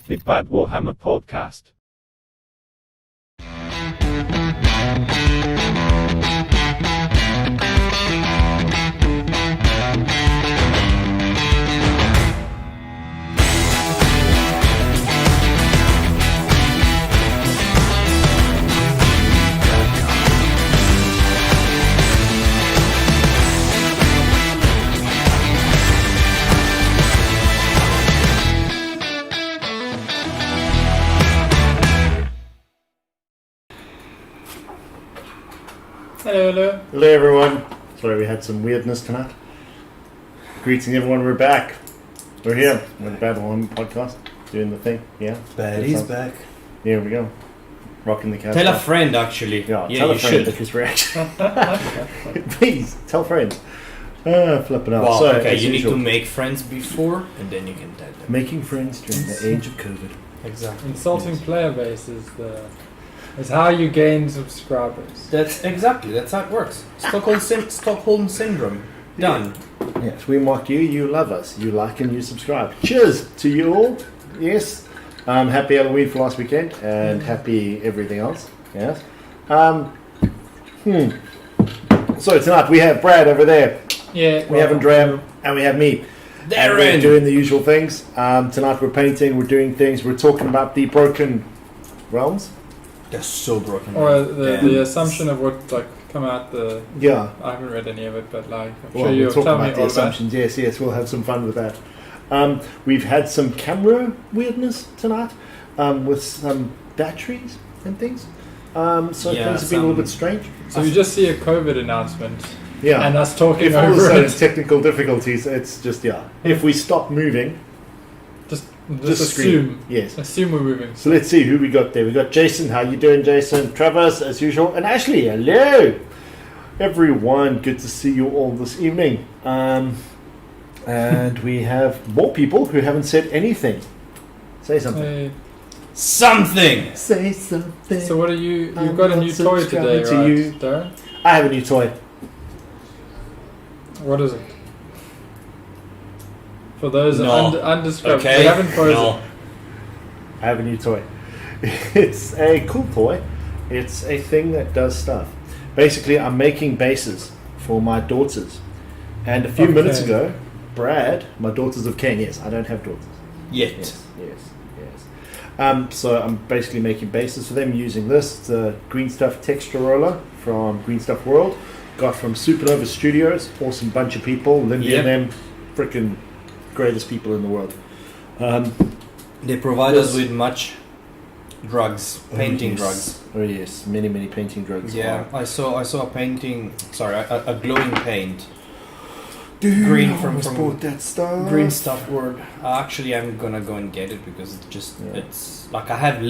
Simplified Warhammer podcast. Hello. Hello everyone. Sorry we had some weirdness tonight. Greeting everyone, we're back. We're here with the Bad Warhammer podcast, doing the thing, yeah. Baddy's back. Here we go. Rocking the couch. Tell a friend actually. Yeah, tell you a friend should. because we're actually... Please, tell friends. Flipping out. Well, So, okay, as you usual, need to make friends before and then you can tell them. making friends during the age of COVID. Exactly. Insulting player base is how you gain subscribers. That's how it works. Stockholm syndrome. Done. Yes, we mock you, you love us. You like and you subscribe. Cheers to you all. Yes. Happy Halloween for last weekend and happy everything else. Yes. So tonight we have Brad over there. Yeah. We have Andrea and we have me. And we're doing the usual things. Tonight we're painting, we're doing things, we're talking about the broken realms. They're so broken. Or the assumption of what come out the. Yeah. I haven't read any of it, but I'm Well, sure you'll we'll talk tell me about the all assumptions. Yes, we'll have some fun with that. We've had some camera weirdness tonight with some batteries and things. So things have been a little bit strange. So you just see a COVID announcement. Yeah. And us talking If all of a over sudden it. it's technical difficulties, it's just, if we stop moving, Just assume. Yes. Assume we're moving. So let's see who we got there. We got Jason. How you doing, Jason? Travis, as usual. And Ashley, hello. Everyone, good to see you all this evening. And we have more people who haven't said anything. Say something. Something! Say something. So what are you? I'm You've got a not new toy today, subscribing to right, you. Darren? I have a new toy. What is it? For those No. undescribed, Okay. we haven't frozen. No. I have a new toy. It's a cool toy. It's a thing that does stuff. Basically, I'm making bases for my daughters. And a few minutes ago, Brad, my daughters of Cain, yes, I don't have daughters. Yet. Yes. So I'm basically making bases for them using this. It's a Green Stuff texture roller from Green Stuff World. Got from Supernova Studios. Awesome bunch of people. Lindy and them, freaking greatest people in the world. They provide us with much drugs, painting drugs. Oh yes, many painting drugs. Yeah, I saw a painting. Sorry, a glowing paint. Dude, Green I almost bought that stuff. Green Stuff Word. Actually, I'm gonna go and get it because it's like I have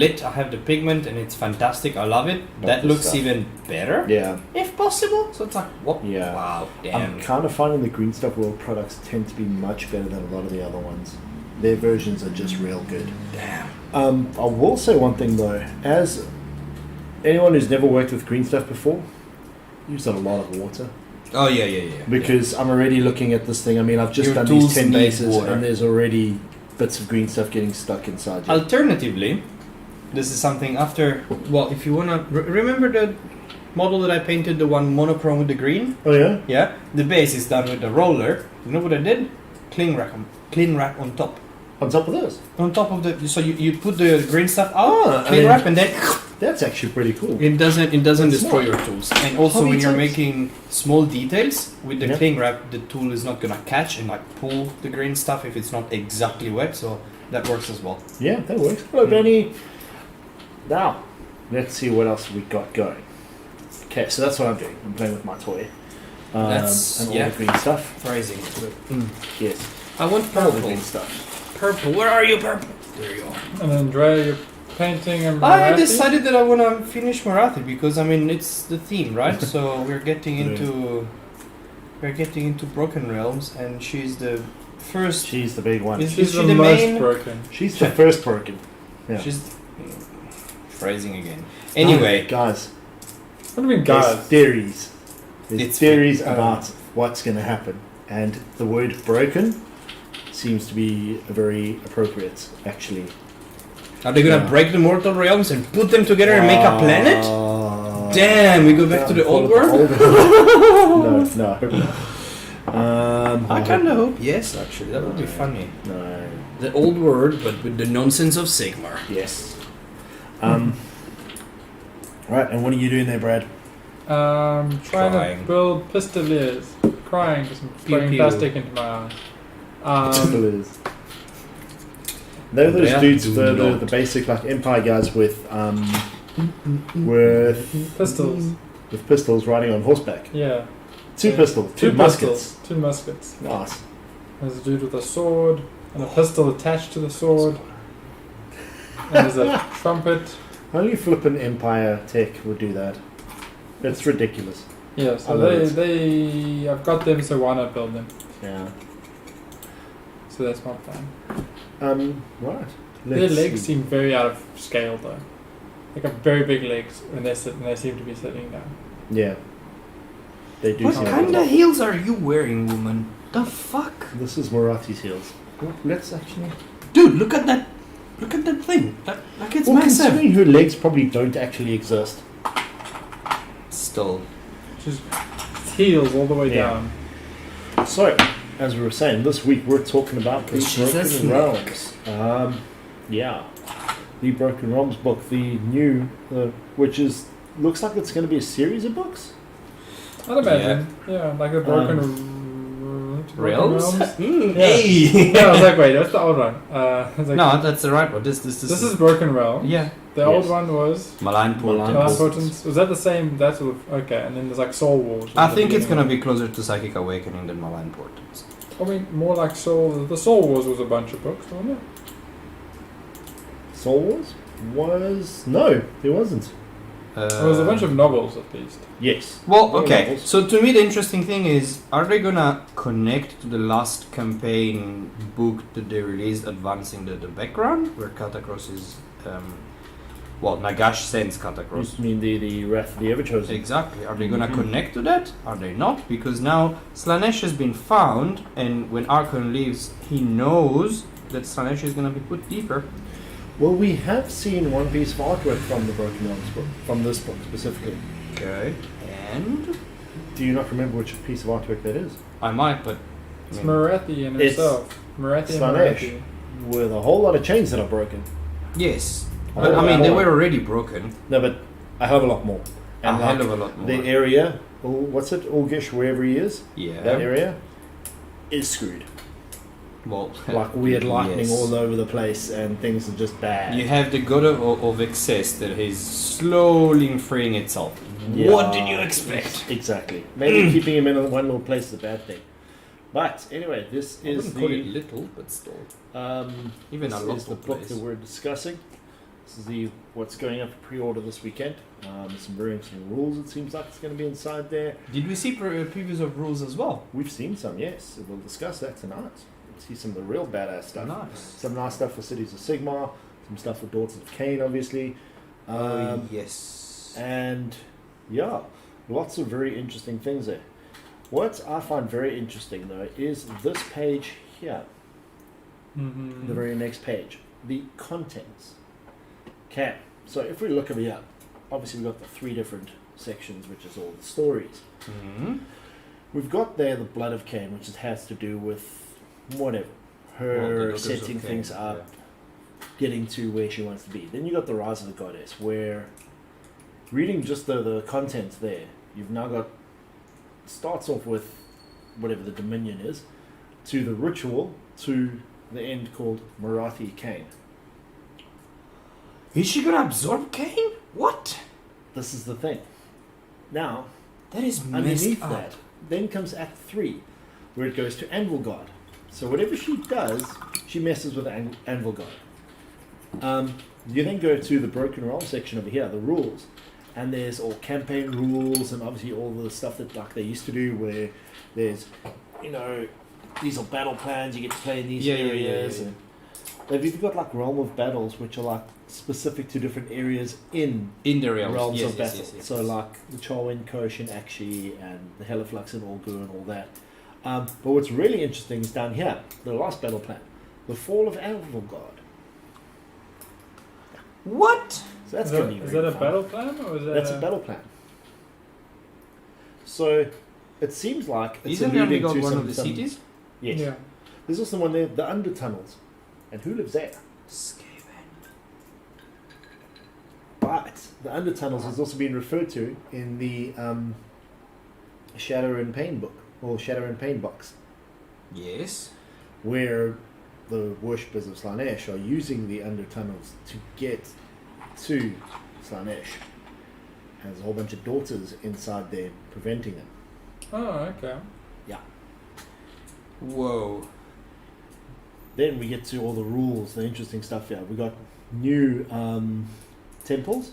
the pigment and it's fantastic. I love it. That looks stuff. even better. Yeah. If possible. So it's like, what? Yeah. Wow, damn. I'm kind of finding the Green Stuff World products tend to be much better than a lot of the other ones. Their versions are just real good. Damn. I will say one thing though, as anyone who's never worked with green stuff before, use a lot of water. Oh yeah. Because I'm already looking at this thing. I mean, I've just Your done these tools 10 need bases water. and there's already bits of green stuff getting stuck inside you. Alternatively, this is something after. Well, if you wanna remember the model that I painted, the one monochrome with the green. Oh yeah? Yeah. The base is done with the roller. You know what I did? Cling wrap on top. On top of this? On top of the, so you put the green stuff out, cling wrap, and then That's actually pretty cool. it doesn't That's destroy smart. your tools. And also Hobby when you're tips. making small details with the Yeah. cling wrap, the tool is not gonna catch and like pull the green stuff if it's not exactly wet. So that works as well. Yeah, that works. Hello, Benny. Now, let's see what else we got going. Okay, so that's what I'm doing. I'm playing with my toy. That's- and all yeah. the green stuff. Phrasing. Yes. I want All the purple. green stuff. Purple. Where are you, purple? There you are. And Andrea, you're painting and I Morathi? decided that I want to finish Morathi because I mean it's the theme, right? So we're getting into Broken Realms, and she's the first. She's the big one. Is She's she the the most main? broken. She's the first broken. Yeah. She's phrasing again. Anyway, guys, What do you mean, there's guys? theories. There's It's theories been- about what's going to happen. And the word broken seems to be very appropriate, actually, Are they gonna break the mortal realms and put them together and make a planet? Damn, we go back to the old world? No. I kinda hope yes, actually. That would be funny. No. The old world, but with the nonsense of Sigmar. Yes. Right, and what are you doing there, Brad? Trying Crying. to build pistoliers. Crying because I'm spraying pew. plastic into my eye. Pistoliers. They're those Yeah, dudes, do the not. basic like Empire guys with pistols riding on horseback. Yeah. Two pistols, two pistols, muskets. two muskets. Nice. There's a dude with a sword and a pistol attached to the sword. And there's a trumpet. Only flippin' Empire tech would do that. It's ridiculous. Yeah, I so love I've got them, so why not build them? Yeah. So that's my plan. Right. Their legs seem very out of scale though. They got very big legs when they sit and they seem to be sitting down. Yeah. They do What seem kind like of heels are you wearing, woman? The fuck? This is Morathi's heels. Well, let's actually... Dude, look at that. Look at that thing. Like it's Well, massive. considering her legs probably don't actually exist. Still. Just heels all the way Yeah. down. So, as we were saying, this week we're talking about the She's a Broken snake. Realms. Yeah. The Broken Realms book, the new, which looks like it's going to be a series of books. I'd imagine. Yeah, like the broken Realms? Yeah. Hey! Yeah, I was like, wait, that's the old one. I was like, No, that's the right one. This is Broken Realm. Yeah. The old one was Malign Portents. Malign Last Potence. Was that the same? That's okay. And then there's like Soul Wars. I think it's gonna be closer to Psychic Awakening than Malign Portents. I mean, more like Soul. The Soul Wars was a bunch of books, wasn't it? Soul Wars? No, it wasn't. It was a bunch of novels, at least. Yes. Well, There were okay. novels. So to me, the interesting thing is, are they gonna connect to the last campaign book that they released, advancing the background, where Katakros is, Nagash sends Katakros. You mean the Wrath of the Everchosen? Exactly. Are they gonna connect to that? Are they not? Because now Slanesh has been found, and when Archon leaves, he knows that Slanesh is gonna be put deeper. Well, we have seen one piece of artwork from the Broken Realms book, from this book specifically. Okay. And Do you not remember which piece of artwork that is? I might, but It's Morathi in It's itself. Morathi and Slanesh. Morathi. With a whole lot of chains that are broken. yes. A But whole I mean, lot they more. were already broken. No, but a hell of a lot more. A hell of a lot more. The area, what's it, Ulgish, wherever he is, Yeah. that area, is screwed. Well, Like weird lightning yes. all over the place and things are just bad. You have the god of excess that is slowly freeing itself. Yeah, What did you expect? Exactly. Maybe keeping him in one little place is a bad thing. But anyway, this I is wouldn't call it the little, but still. this Even a lot is the of book place. that we're discussing. This is what's going up for pre-order this weekend. Some very interesting rules. It seems like it's going to be inside there. Did we see previews of rules as well? We've seen some, yes. We'll discuss that tonight. See some of the real badass stuff. Nice. Some nice stuff for Cities of Sigmar. Some stuff for Daughters of Cain, obviously. Yes. And yeah, lots of very interesting things there. What I find very interesting though is this page here, Mm-hmm. the very next page, the contents. Okay, so if we look over here, obviously we've got the three different sections, which is all the stories. Mm-hmm. We've got there the Blood of Cain, which has to do with whatever, her setting things up, getting to where she wants to be. Then you got the Rise of the Goddess, where reading just the content there, you've now got, starts off with whatever the Dominion is, to the ritual, to the end called Morathi Cain. Is she gonna absorb Cain? What? This is the thing. Now, That is underneath messed up. that, then comes Act 3, where it goes to Anvilgard. So whatever she does, she messes with Anvilgard. You then go to the Broken Realm section over here, the rules, and there's all campaign rules and obviously all the stuff that like they used to do, where there's, these are battle plans, you get to play in these areas, and they've even got like Realm of Battles, which are like specific to different areas in In the realms, of battle. yes. So like the Charwin, Kosh, and Akshi, and the Heliflux and Olgu and all that. But what's really interesting is down here, the last battle plan, the Fall of Anvilgard. What? So that's Is going that, to be is very that a fun. battle plan or is that That's a battle plan. So it seems like it's Isn't there only alluding got to one some, of the some- cities? Yes. Yeah. There's also one there, the undertunnels. And who lives there? Skaven. But the undertunnels has also been referred to in the Shadow and Pain book, or Shadow and Pain box, Yes. where the worshippers of Slanesh are using the undertunnels to get to Slanesh. And there's a whole bunch of daughters inside there preventing them. Oh, okay. Whoa. Then we get to all the rules, the interesting stuff here. We got new temples.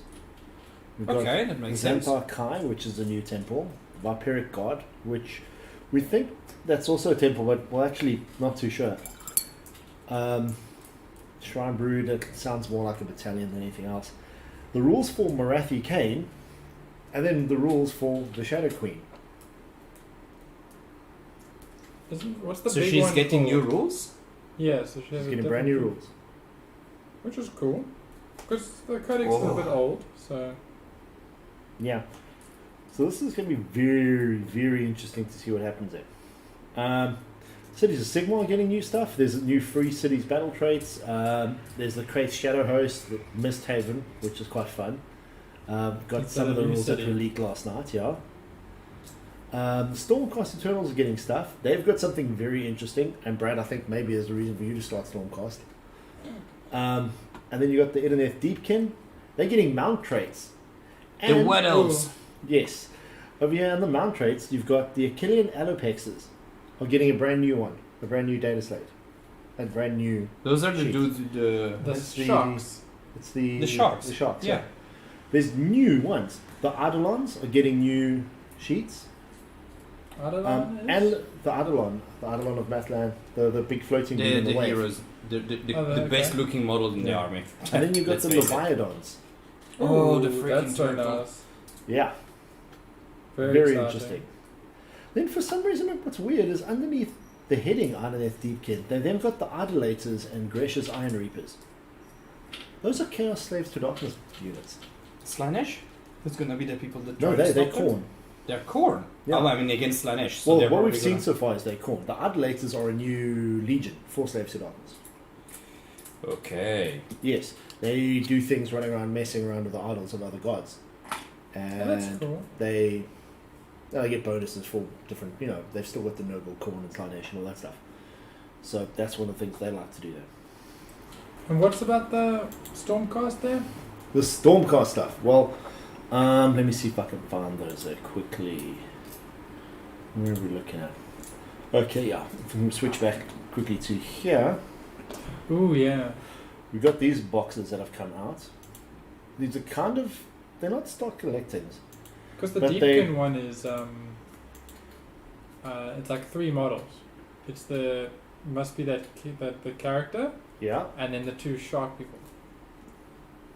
We've got Okay, that makes sense. Xanthar Kai, which is a new temple. Viperic God, which we think that's also a temple, but we're actually not too sure. Shrine Brood, it sounds more like a battalion than anything else. The rules for Morathi Kane, and then the rules for the Shadow Queen. What's the So big she's one getting called? new rules? Yeah, so she has She's a getting brand new different- rules. Which is cool. Because the codex is a Oh. bit old, so... Yeah. So this is going to be very, very interesting to see what happens there. Cities of Sigmar are getting new stuff. There's new free cities battle traits. There's the Kraith Shadow Host, the Mist Haven, which is quite fun. Got It's some a of the new rules that city. were leaked last night, yeah. The Stormcast Eternals are getting stuff. They've got something very interesting, and Brad, I think maybe there's a reason for you to start Stormcast. And then you got the Idoneth Deepkin. They're getting mount traits. The what else? Yes. Over here in the mount traits, you've got the Achillean Alopexes are getting a brand new one, a brand new data slate. A brand new. Those are the Sheet. dudes with the... The It's the- sharks. It's the sharks. The sharks. Yeah. There's new ones. The Eidolons are getting new sheets. Eidolon is? And the Eidolon of Mathland, the big floating beam The, in the the wave. heroes. The Okay. best looking model in the Yeah. army. And then you've got Let's the face it. Leviatons. Oh, the Ooh, freaking that's so turtle. nice. Yeah. Very, Very exciting. interesting. Then for some reason what's weird is underneath the heading Idoneth Deepkin, they've then got the Idolators and Gresh's Iron Reapers. Those are Chaos Slaves to Darkness units. Slanesh? That's gonna be the people that No, try to they're stop them? Khorne. They're Khorne. Yeah. Oh, I mean against Slanesh. So Well, they're what we've probably seen gonna- so far is they're Khorne. The Idolators are a new legion for Slaves to Darkness. Okay. Yes, they do things running around messing around with the idols of other gods. Oh, that's And cool. they get bonuses for different, they've still got the noble Khorne and Slanesh and all that stuff. So that's one of the things they like to do there. And what's about the Stormcast there? The Stormcast stuff. Well, let me see if I can find those there quickly. Where are we looking at? Okay, yeah. If we can switch back quickly to here, Ooh, yeah. we've got these boxes that have come out. These are they're not stock collectings. Because the But they- Deepkin one is, it's like 3 models. It's must be that the character, Yeah. and then the 2 shark people.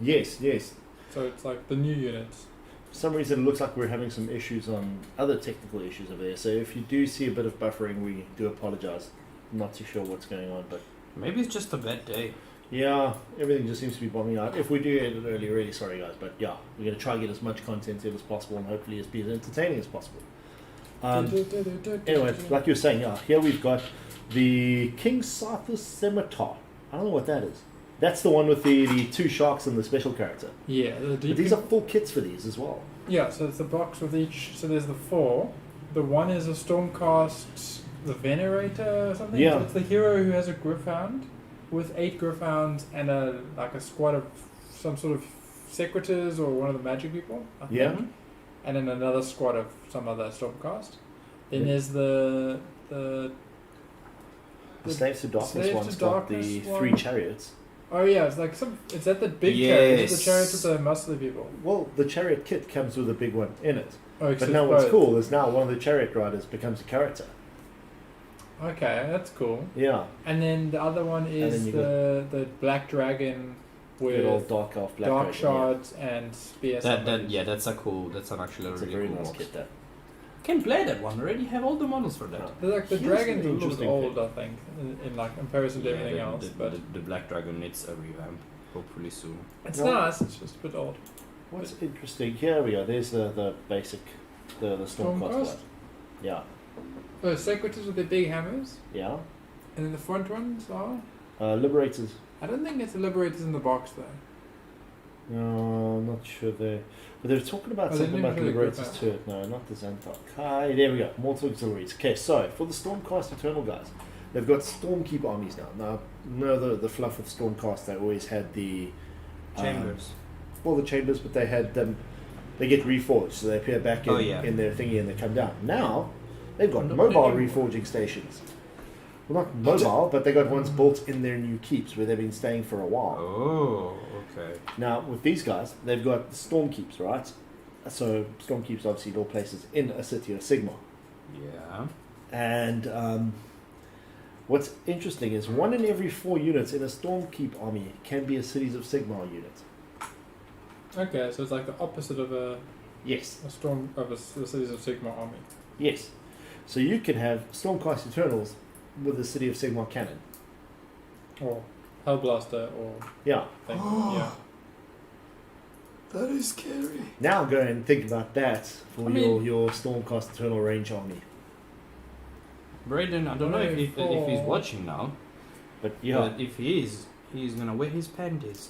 Yes, yes. So it's like the new units. For some reason, it looks like we're having some issues on other technical issues over there. So if you do see a bit of buffering, we do apologize. I'm not too sure what's going on, but Maybe it's just a bad day. yeah, everything just seems to be bombing out. If we do edit early, really sorry guys, but yeah, we're going to try and get as much content in as possible and hopefully as be as entertaining as possible. Anyway, like you were saying, yeah, here we've got the King Sarthus Scimitar. I don't know what that is. That's the one with the 2 sharks and the special character. Yeah, the But Deepkin. these are full kits for these as well. Yeah, so it's a box with each. So there's the 4. The one is a Stormcast, the Venerator or something. Yeah. So it's the hero who has a Gryphound with 8 Gryphounds and a squad of some sort of secretars or one of the magic people. I think. Yeah. And then another squad of some other Stormcast. Then Yeah. there's the The Slaves to Darkness Slaves to one's got the Darkness 3 one. chariots. oh yeah, it's like is that the big chariot? Is Yes. the chariot with the muscly people? Well, the chariot kit comes with a big one in it. Oh, But now what's cool is now one of the chariot riders becomes a character. Okay, that's cool. Yeah. And then the other one is then you the black dragon Good old with dark elf black dark dragon, shards and spear. That's actually a It's a really very cool nice mod. kit, that. Can play that one already. Have all the models for that. Yeah. The Here's dragon's a an little bit interesting old, thing. I think, in comparison to everything the, else. the, But the, the Black Dragon needs a revamp. hopefully soon. It's No. nice. It's just a bit old. What's interesting? Here we go. There's the basic, the Stormcast Stormcast? one. Yeah, Oh, Secretors with their big hammers, yeah. and then the front ones are. Liberators. I don't think it's the Liberators in the box though. No, I'm not sure there. But they're talking about Oh, they something didn't about the really go Liberators back. too. No, not the Xanthar. Okay, there we go. Mortal Auxiliaries. Okay, so for the Stormcast Eternal guys, they've got Stormkeep armies now. Now, no, the fluff of Stormcast, they always had the Chambers. Well, the chambers, but they had them. They get reforged, so they appear back in, Oh, yeah. in their thingy and they come down. Now, they've got Not mobile anymore. reforging stations. Well, not mobile, but they got ones built in their new keeps where they've been staying for a while. Oh, okay. Now, with these guys, they've got storm keeps, right? So, storm keeps obviously all places in a city of Sigma. Yeah. And what's interesting is 1 in every 4 units in a storm keep army can be a Cities of Sigma unit. Okay, so it's like the opposite of a Yes. storm of a Cities of Sigma army. Yes. So you can have Stormcast Eternals with the City of Sigmar cannon. Or Hellblaster or Yeah. thing. Yeah. That is scary. Now go and think about that for I mean- your Stormcast Eternal range army. Braden, I don't know if he's watching now. But yeah. But if he is, he's gonna wear his panties.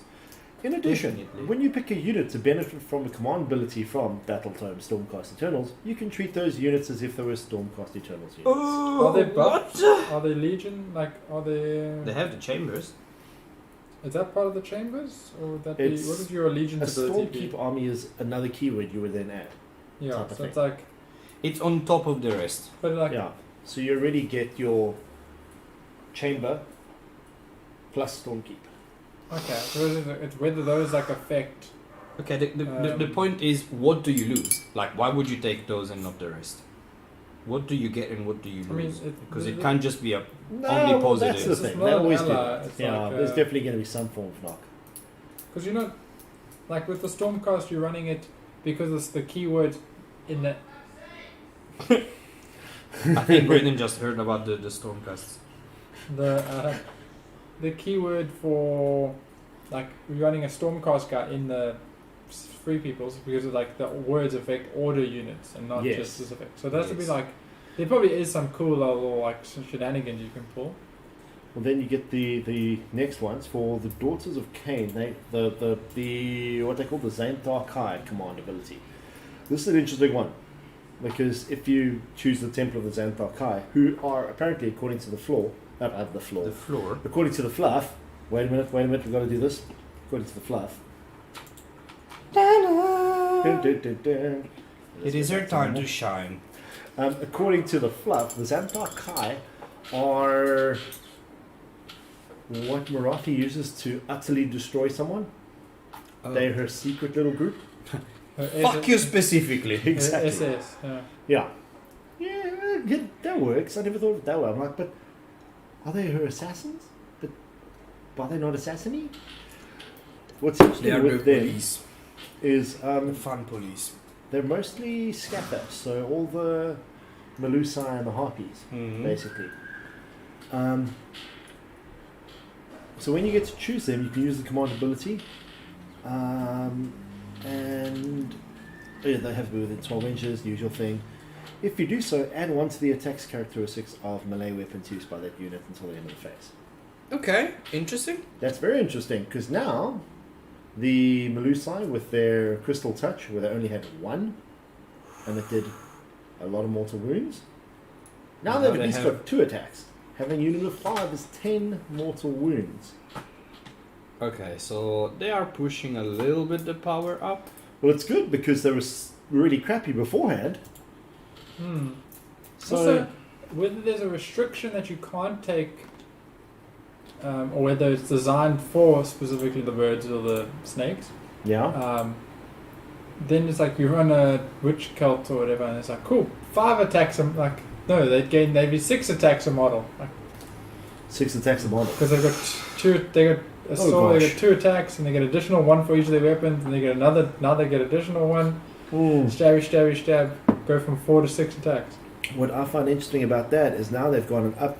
In addition, Definitely. when you pick a unit to benefit from a command ability from Battletome Stormcast Eternals, you can treat those units as if they were Stormcast Eternals units. Oh, Are they buffed? Are they Legion? Like, are they? They have the chambers. Is that part of the chambers, or would that be? It's What is your allegiance A ability? Stormkeep army is another keyword you would then add. Yeah, type of so it's thing. like, It's on top of the rest. but like, Yeah. So you already get your chamber plus Stormkeep. okay. So it's whether those like affect. Okay, the point is, what do you lose? Like, why would you take those and not the rest? What do you get and what do you I mean, lose? Because it- it can't just be a No, only well, positive. that's the It's thing. not They an always do ally, that. it's Yeah, like, there's definitely going to be some form of knock. Because you know, like with the Stormcast, you're running it because it's the keyword in the. I think Braden just heard about the Stormcasts. The keyword for like you're running a Stormcast guy in the Free Peoples because of like the words affect order units and not Yes. just specific. So that's to be Yes. like there probably is some cool little like shenanigans you can pull. Well, then you get the next ones for the Daughters of Cain. They the what they call the Xanthar Kai command ability. This is an interesting one because if you choose the Temple of the Xanthar Kai, who are apparently according to the floor, The floor. according to the fluff. Wait a minute, we've got to do this. According to the fluff. Dun, dun, dun, dun. It is her time to shine. According to the fluff, the Xanthar Kai are what Morathi uses to utterly destroy someone. Oh. They're her secret little group. Fuck you specifically. Exactly. SS. Yeah. Yeah, that works. I never thought of it that way. I'm like, but are they her assassins? But are they not assassini? What's They interesting are with the them police. is The fun police. they're mostly scathers, so all the Melusai and the Harpies, Mm-hmm. basically. So when you get to choose them, you can use the command ability, and yeah, they have to be within 12 inches, the usual thing. If you do so, add 1 to the attack's characteristics of melee weapons used by that unit until the end of the phase. Okay, interesting. That's very interesting, because now the Melusai with their Crystal Touch, where they only had 1, and it did a lot of mortal wounds, now Now they've at they least have- got 2 attacks. Having a unit of 5 is 10 mortal wounds. Okay, so they are pushing a little bit the power up. Well, it's good because they were really crappy beforehand. Hmm. So, Also, whether there's a restriction that you can't take, or whether it's designed for specifically the birds or the snakes, yeah. then it's like you run a witch cult or whatever, and it's like cool, 5 attacks. Like no, they'd be 6 attacks a model, like 6 attacks a model. because they've got 2. They got a sword. They gosh. got 2 attacks, and they get additional 1 for each of their weapons, and they get another. Now they get additional 1. Stabby, stabby, stab. Go from 4 to 6 attacks. What I find interesting about that is now they've gone and up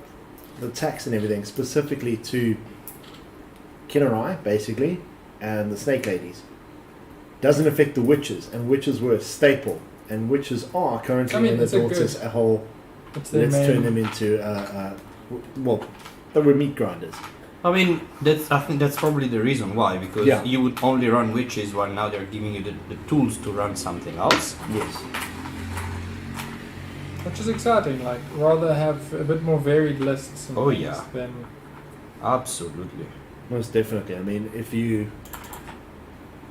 the attacks and everything specifically to Kinnerai, basically, and the snake ladies. Doesn't affect the witches, and witches were a staple, and witches are currently in the it's a daughters good- a whole. It's their Let's turn main. them into well, they were meat grinders. I mean, I think that's probably the reason why, because Yeah. you would only run witches while now they're giving you the tools to run something else. Yes. Which is exciting. Like, rather have a bit more varied lists. And Oh, things yeah. Than Absolutely. Most definitely. I mean, if you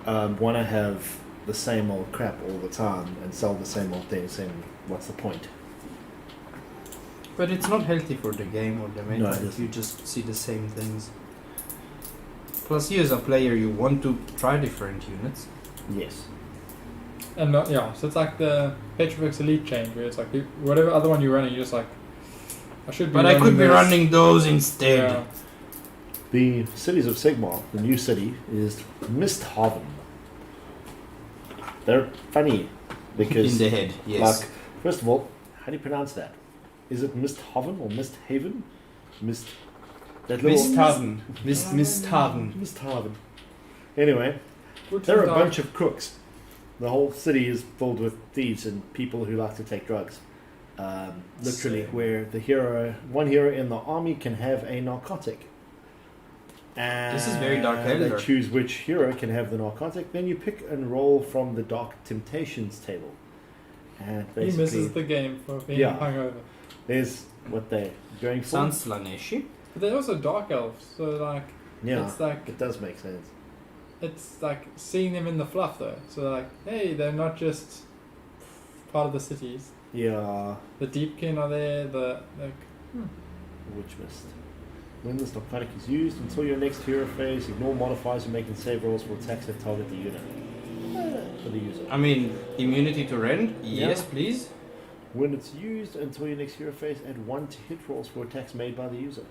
want to have the same old crap all the time and sell the same old things, then what's the point? But it's not healthy for the game or the meta No, it if isn't. you just see the same things. Plus, you as a player, you want to try different units. Yes. and not, yeah, so it's like the Petrifex Elite change where it's like whatever other one you're running, you're just like, I should be. But I could be this. running those instead. Yeah. The cities of Sigmar, the new city, is Misthaven. They're funny because, In the head, yes. like, first of all, how do you pronounce that? Is it Misthaven or Misthaven? Mist. That little Misthaven. Misthaven. Misthaven. Anyway, Good they're a to bunch of crooks. The whole city is filled with thieves and people who like to take drugs. Literally, Same. where one hero in the army can have a narcotic. And This is very Dark they Elder. choose which hero can have the narcotic. Then you pick and roll from the Dark Temptations table. And He basically, misses the game for being Yeah. hungover. there's what they're going for. Sounds Slaneshi. But they're also dark elves, so like Yeah, it's like it does make sense. it's like seeing them in the fluff though. So like, hey, they're not just part of the cities. Yeah, The Deepkin are there. The like, Witch Mist. When this narcotic is used, until your next hero phase, ignore modifiers when making save rolls for attacks that target the unit. For the user. I mean, immunity to rend? Yes, Yeah. please. When it's used until your next hero phase, add 1 to hit rolls for attacks made by the user.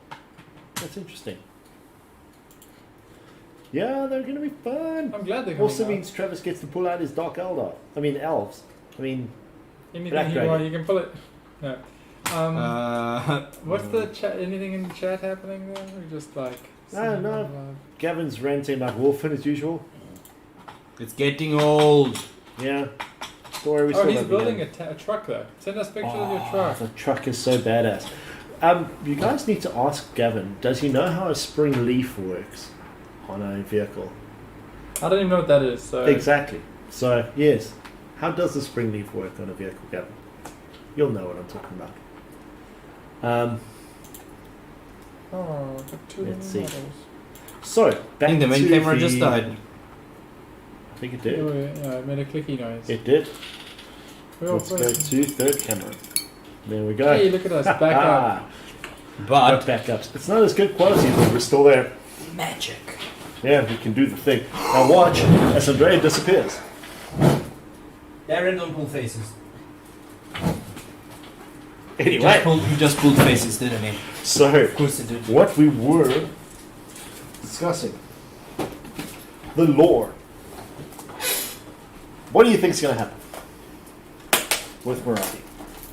That's interesting. Yeah, they're gonna be fun. I'm glad they're coming Also out. means Travis gets to pull out his Dark Eldar. I mean, elves. I mean, Anything Black you Dragon. want, you can pull it. No. What's the mm. chat? Anything in the chat happening there? Or just like. No, no. Gavin's ranting like Wolfen as usual. It's getting old. Yeah. Story we Oh, saw he's that building again. a truck though. Send us pictures of your truck. The truck is so badass. You guys need to ask Gavin, does he know how a spring leaf works on a vehicle? I don't even know what that is. So Exactly. So, yes. How does the spring leaf work on a vehicle, Gavin? You'll know what I'm talking about. Oh, got two Let's new see. models. So, I back think the main to camera just the- died. I think it Oh, did. yeah, it made a clicky noise. It did. We're all Let's go frozen. to third camera. There we go. Hey, look at us, back up. But Got backups. It's not as good quality, but we're still there. magic. Yeah, we can do the thing. Now watch as Andrea disappears. Darren, don't pull faces. Anyway, He just pulled faces, didn't he? so Of course he did. what we were discussing, the lore. What do you think is going to happen with Morathi?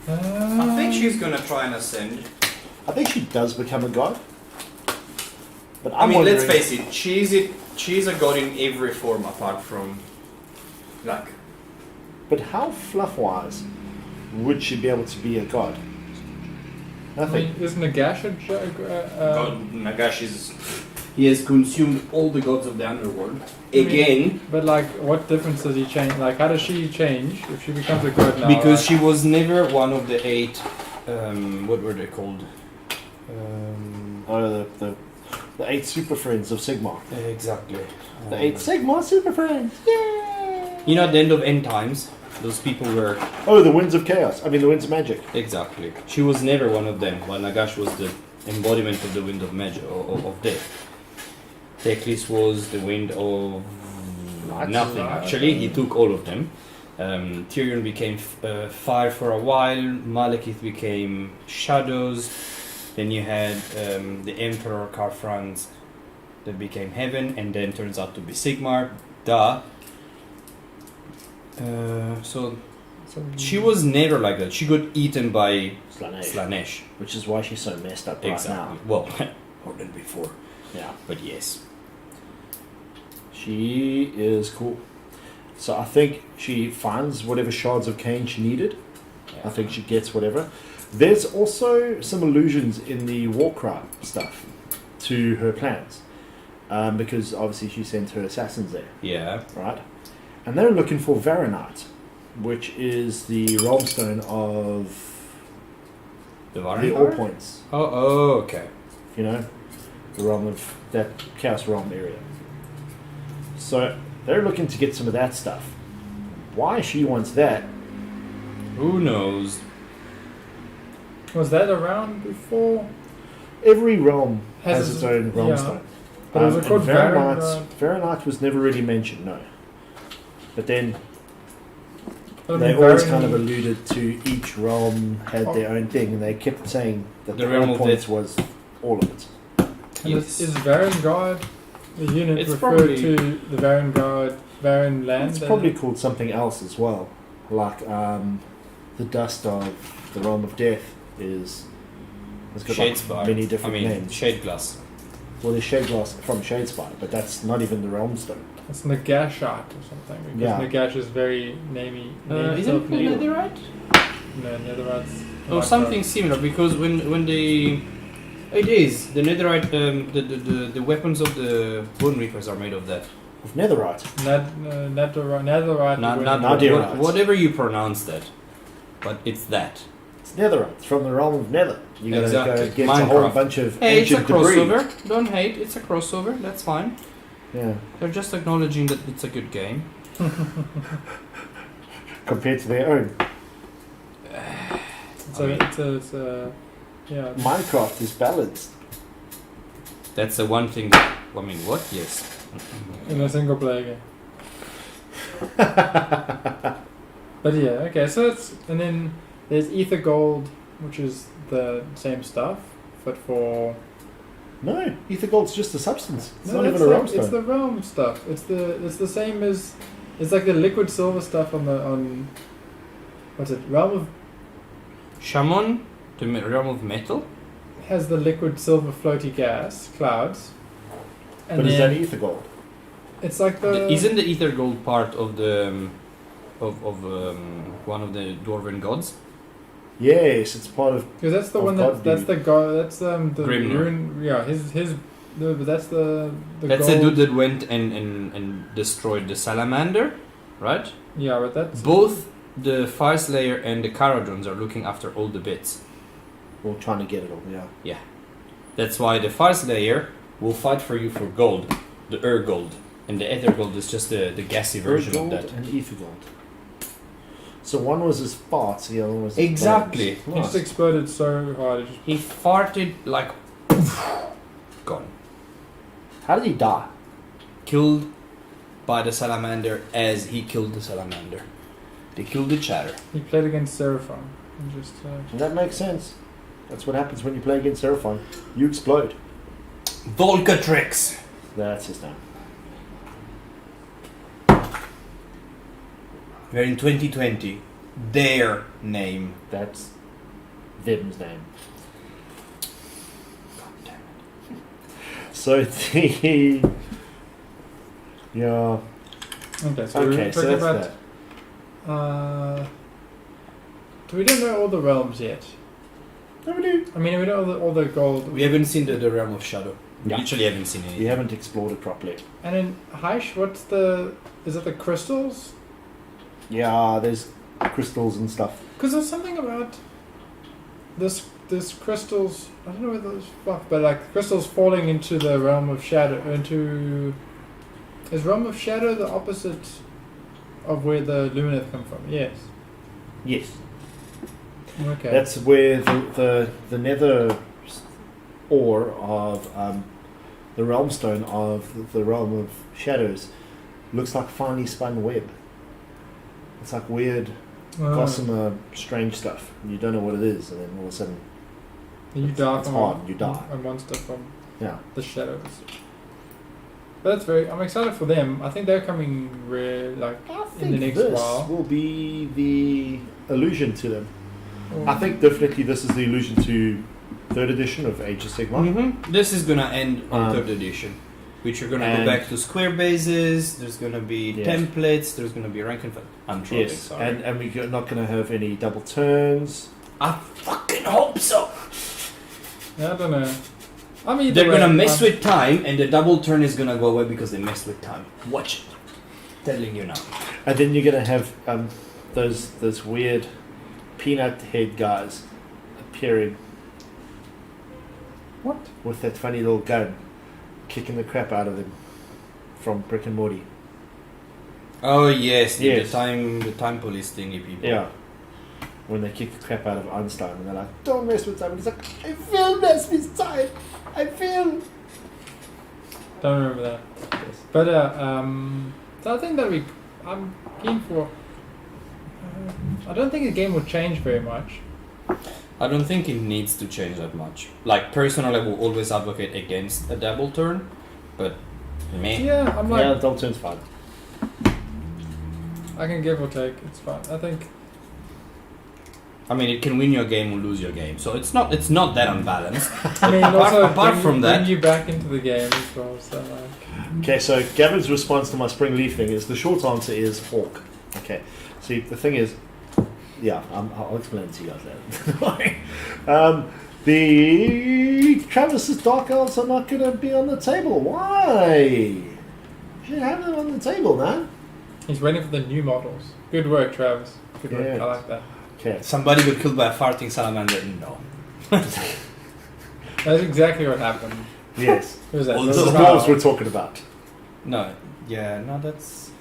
I think she's gonna try and ascend. I think she does become a god. But I I'm mean, let's wondering- face it. She's a god in every form apart from, like, But how fluff-wise would she be able to be a god? I Nothing. mean, isn't Nagash a God, Nagash is. He has consumed all the gods of the underworld. Again, But like, what difference does he change? Like, how does she change if she becomes a god now? because like, she was never one of the 8. What were they called? Oh, the 8 super friends of Sigmar. Exactly. The 8 Sigmar super friends. Yay! You know, at the end of End Times, those people were. Oh, the winds of chaos. I mean, the winds of magic. Exactly. She was never one of them, while Nagash was the embodiment of the wind of magic, of death. Teclis was the wind of nothing, actually. He took all of them. Tyrion became fire for a while, Malekith became shadows, then you had the Emperor Carfranz that became heaven, and then turns out to be Sigmar. Duh. So she was never like that. She got eaten by Slanesh. Slanesh. Which is why she's so messed up right Exactly. now. Well, more than before. Yeah. But yes. She is cool. So I think she finds whatever shards of cane she needed. I think she gets whatever. There's also some allusions in the Warcry stuff to her plans. Because obviously she sent her assassins there. Yeah. Right? And they're looking for Varanite, which is the realm stone of The the All Varanite? Points. Oh, okay. You know? The realm of that Chaos Realm area. So they're looking to get some of that stuff. Why she wants that? Who knows? Was that around before? Every realm has its- its own realm yeah. stone. But was it And called Varanite was never really mentioned, no. But then I they mean, always Varan- kind of alluded to each realm had their own thing, and they kept saying that The the realm All of Points death. was all of it. And is Varangard the unit It's referred probably- to the Varangard, Varan land? It's probably called something else as well, like the dust of the realm of death is. It's got like Shadespire. many different I mean, names. Shade Glass. Well, there's shade glass from Shadespire, but that's not even the realm stone. It's Nagashite or something. Because Yeah. Nagash is very namey. Isn't it Netherite? No, Netherite's. Or something similar, because when they... It is. The Netherite, the weapons of the Bone Reapers are made of that. Of netherite. Netherite. Nadirite. Whatever you pronounce that. But it's that. It's netherite. It's from the realm of nether. You gotta Exactly. go get a whole Minecraft. bunch of Hey, it's a ancient debris. crossover. Don't hate, it's a crossover. That's fine. Yeah. They're just acknowledging that it's a good game. Compared to their own. It's a yeah. Minecraft is balanced. That's the one thing that... I mean, what? Yes. In a single player game. But yeah, okay, so it's, and then there's Ether Gold, which is the same stuff, but for... No, ether gold's just a substance. It's No, not it's even a realm like, stone. it's the realm stuff. It's the same as, it's like the liquid silver stuff on what's it, Realm of, Shaman, the realm of metal. has the liquid silver floaty gas, clouds. And But is then that ether gold? it's like the... Isn't the ether gold part of the one of the dwarven gods? Yes, it's part of. Because that's the Of one God that's the god. That's the Grimnir. rune. Yeah, his. But that's the That's gold. the dude that went and destroyed the salamander, right? Yeah, but that's Both the Fire Slayer and the Caradrons are looking after all the bits. Well, trying to get it all, yeah. That's why the Fire Slayer will fight for you for gold, the gold, and the Ether gold is just the gassy version gold of that. and ether gold. So one was his farts, the other one was his Exactly. bones. it just exploded so hard. It just, He farted like gone. How did he die? Killed by the salamander as he killed the salamander. They killed the chatter. he played against Seraphon. And just And that makes sense. That's what happens when you play against Seraphon. You explode. Volcatrix. That's his name. We're in 2020. Their name. That's them's name. God damn it. So the yeah. okay. So Okay, we're so talking that's about. that. We don't know all the realms yet. No, we do. I mean, we know all the gold. We haven't seen the realm of shadow. We Yeah. literally haven't seen anything. We haven't explored it properly. And in Heish, what's the? Is it the crystals? Yeah, there's crystals and stuff. Because there's something about this crystals. I don't know whether it's fluff, but like crystals falling into the realm of shadow. Is realm of shadow the opposite of where the Lumineth come from? Yes. Yes. Okay. That's where the nether ore of the realm stone of the realm of shadows looks like finely spun web. It's like weird, gossamer, strange stuff. You don't know what it is, and then all of a sudden, you die it's from hard. You die. a monster from Yeah. the shadows. But that's very. I'm excited for them. I think they're coming like I in the next this while. will be the allusion to them. Or- I think definitely this is the allusion to 3rd edition of Age of Sigmar. This is gonna end on Um, 3rd edition. Which are going to go And- back to square bases. There's going to be Yes. templates. There's going to be rank and file. I'm trolling, Yes, sorry. and we're not going to have any double turns. I fucking hope so. Yeah, I don't know. I mean, They're gonna mess with time, and the double turn is gonna go away because they messed with time. Watch it. Telling you now. And then you're going to have those weird peanut head guys appearing What? with that funny little gun, kicking the crap out of them from Brick and Morty. Oh yes, Yes. the time police thingy people. Yeah. When they kick the crap out of Einstein and they're like, don't mess with time. And he's like, I will mess with time. I will. Don't remember that. Yes. But so I think that I'm keen for. I don't think the game will change very much. I don't think it needs to change that much. Like personally, I will always advocate against a double turn, but meh. Yeah, I'm like, Yeah, double turn's fine. I can give or take. It's fine. I think. I mean, it can win your game or lose your game, so it's not that unbalanced. I mean, Apart- also apart bring, from that- bring you back into the game as well. So like, Okay, so Gavin's response to my spring leaf thing is the short answer is Hawk. Okay, see, the thing is, yeah, I'll explain it to you guys later. The Travis's Dark Elves are not going to be on the table. Why? You should have them on the table, man. he's waiting for the new models. Good work, Travis. Good work. Yeah. I like that. Okay, Somebody got killed by a farting salamander. No. That's exactly what happened. yes. Who was that? Well, Those So are the how- dwarves we're talking about. No. Yeah. No. That's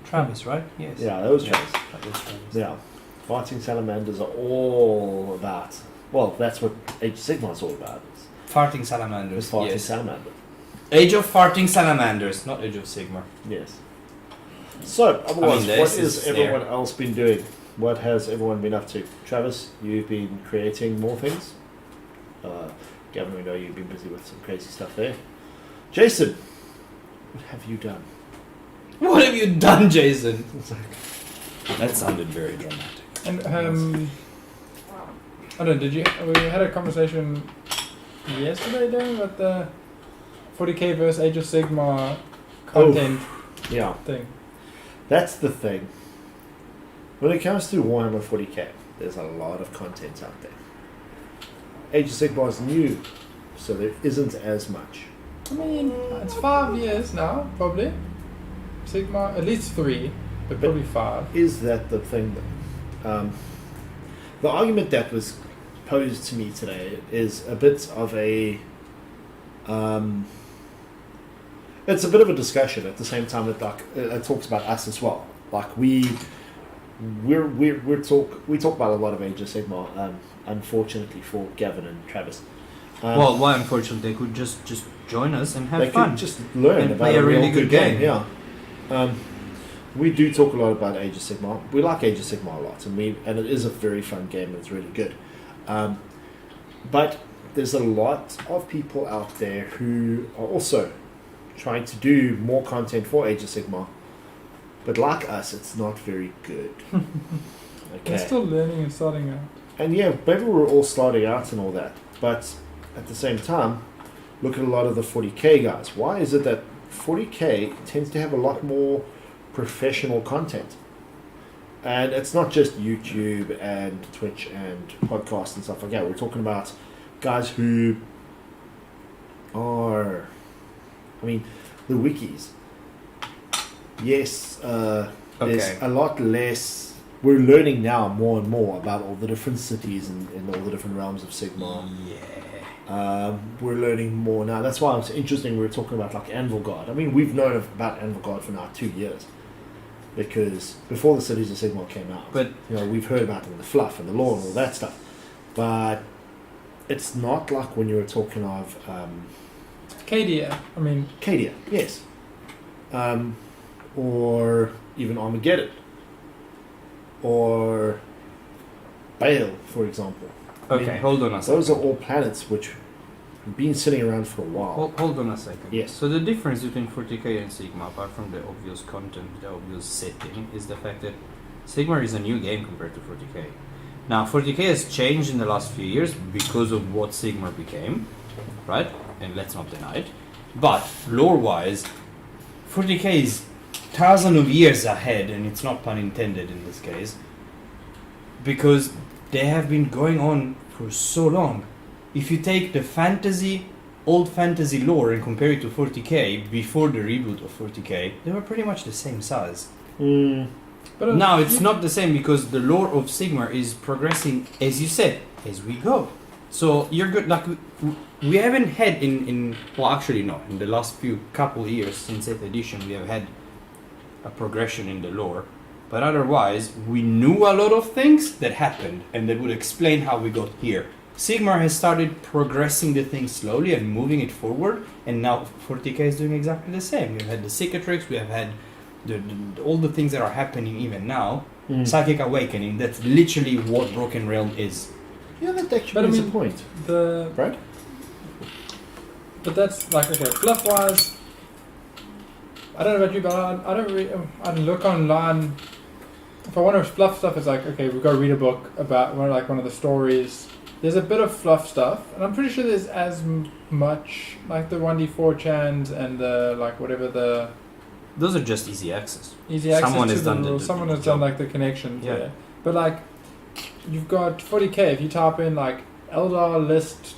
Travis, right? Yes. Yeah, that was Yeah, Travis. that was Travis. Yeah. Fighting salamanders are all about, well, that's what Age of Sigmar is all about. Farting It's salamanders. fighting Yes. salamander. Age of farting salamanders, not Age of Sigmar. Yes. So, otherwise, I mean, what this has is everyone there. else been doing? What has everyone been up to? Travis, you've been creating more things. Gavin, we know you've been busy with some crazy stuff there. Jason, what have you done? What have you done, Jason? That sounded very dramatic. And I don't know. Did you? We had a conversation yesterday, Dan, about the 40k versus Age of Sigmar content Yeah, thing. that's the thing. When it comes to Warhammer 40k, there's a lot of content out there. Age of Sigmar is new, so there isn't as much. I mean, it's 5 years now, probably. Sigmar, at least 3, but probably 5. Is that the thing though? The argument that was posed to me today is a bit of a it's a bit of a discussion at the same time that it talks about us as well. Like we talk about a lot of Age of Sigmar, unfortunately for Gavin and Travis. Well, why unfortunately they could just join us and have They fun. could just learn And about play a real really good game. Yeah. We do talk a lot about Age of Sigmar. We like Age of Sigmar a lot, and it is a very fun game. And it's really good. But there's a lot of people out there who are also trying to do more content for Age of Sigmar. But like us, it's not very good. They're still learning and starting out. And yeah, maybe we're all starting out and all that. But at the same time, look at a lot of the 40k guys. Why is it that 40k tends to have a lot more professional content? And it's not just YouTube and Twitch and podcasts and stuff like that. We're talking about guys who are, I mean, the wikis. Yes, there's Okay. a lot less. We're learning now more and more about all the different cities and all the different realms of Sigmar. Yeah. We're learning more now. That's why it's interesting we're talking about like Anvil Guard. I mean, we've known about Anvil Guard for now 2 years. Because before the Cities of Sigmar came out, But we've heard about them in the fluff and the lore and all that stuff. But it's not like when you were talking of Cadia, I mean, Cadia, yes. Or even Armageddon. Or Bale, for example. okay, I mean, hold on a second. Those are all planets which have been sitting around for a while. Hold on a second. Yes. So the difference between 40k and Sigma, apart from the obvious content, the obvious setting, is the fact that Sigma is a new game compared to 40k. Now, 40k has changed in the last few years because of what Sigma became, right? And let's not deny it. But lore-wise, 40k is thousands of years ahead, and it's not pun intended in this case, because they have been going on for so long. If you take the old fantasy lore and compare it to 40k before the reboot of 40k, they were pretty much the same size. But now it's not the same because the lore of Sigmar is progressing, as you said, as we go. So you're good. Like we haven't had in the last few couple years since 8th edition we have had a progression in the lore. But otherwise, we knew a lot of things that happened and that would explain how we got here. Sigmar has started progressing the thing slowly and moving it forward, and now 40k is doing exactly the same. We've had the cicatrix, we have had all the things that are happening even now. Psychic Awakening, that's literally what Broken Realm is. Yeah, that actually is a point. Right? But that's like, okay, fluff-wise, I don't know about you, but I look online. If I want to fluff stuff, it's like, okay, we've got to read a book about one of the stories. There's a bit of fluff stuff, and I'm pretty sure there's as much, like the 1d4 chans and the, like, whatever the... Those are just easy access. Easy access Someone to has the done rules. Someone has done, like, the connections. Yeah. But, like, you've got 40k. If you type in, like, Eldar list